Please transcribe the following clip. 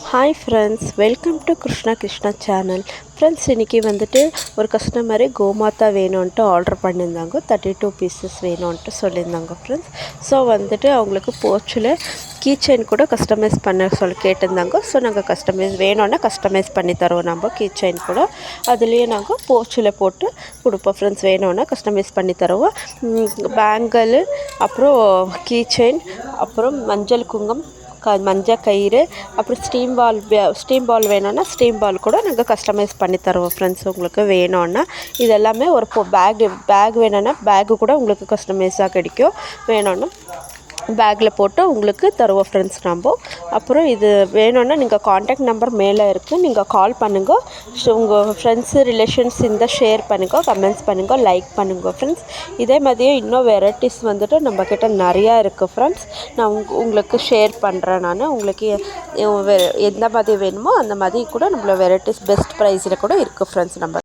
Hi friends, welcome to Krishna channel. Friends, இன்றைக்கி வந்துட்டு ஒரு கஸ்டமரு கோமாதா வேணும்ன்ட்டு ஆர்டர் பண்ணியிருந்தாங்க. 32 பீசஸ் வேணும்ன்ட்டு சொல்லியிருந்தாங்க ஃப்ரெண்ட்ஸ். ஸோ வந்துட்டு அவங்களுக்கு போச்சில் கீ செயின் கூட கஸ்டமைஸ் பண்ண கேட்டிருந்தாங்க. ஸோ நாங்கள் வேணும்னா கஸ்டமைஸ் பண்ணி தருவோம். நம்ம கீ செயின் கூட அதுலேயே நாங்கள் போச்சில் போட்டு கொடுப்போம் ஃப்ரெண்ட்ஸ். வேணும்னா கஸ்டமைஸ் பண்ணி தருவோம். பேங்கிள், அப்புறம் கீ செயின், அப்புறம் மஞ்சள் குங்குமம், மஞ்சள் கயிறு, அப்புறம் ஸ்டீம் பால் வேணும்னா ஸ்டீம் பால் கூட நாங்கள் கஸ்டமைஸ் பண்ணி தருவோம் ஃப்ரெண்ட்ஸ். உங்களுக்கு வேணும்னா இதெல்லாமே ஒரு பேக் வேணும்னா பேக்கு கூட உங்களுக்கு கஸ்டமைஸாக கிடைக்கும். வேணும்னா பேக்கில் போட்டு உங்களுக்கு தருவோம் ஃப்ரெண்ட்ஸ் நம்ம. அப்புறம் இது வேணும்னா நீங்கள் காண்டாக்ட் நம்பர் மேலே இருக்குது, நீங்கள் கால் பண்ணுங்க. உங்கள் ஃப்ரெண்ட்ஸு ரிலேஷன்ஸ் இந்த ஷேர் பண்ணுங்க, கமெண்ட்ஸ் பண்ணுங்க, லைக் பண்ணுங்க ஃப்ரெண்ட்ஸ். இதே மாதிரியே இன்னும் வெரைட்டிஸ் வந்துட்டு நம்மக்கிட்ட நிறையா இருக்குது ஃப்ரெண்ட்ஸ். நான் உங்களுக்கு ஷேர் பண்ணுறேன். நான் உங்களுக்கு எந்த மாதிரி வேணுமோ அந்த மாதிரி கூட நம்மள வெரைட்டிஸ் பெஸ்ட் ப்ரைஸில் கூட இருக்குது ஃப்ரெண்ட்ஸ். நம்ம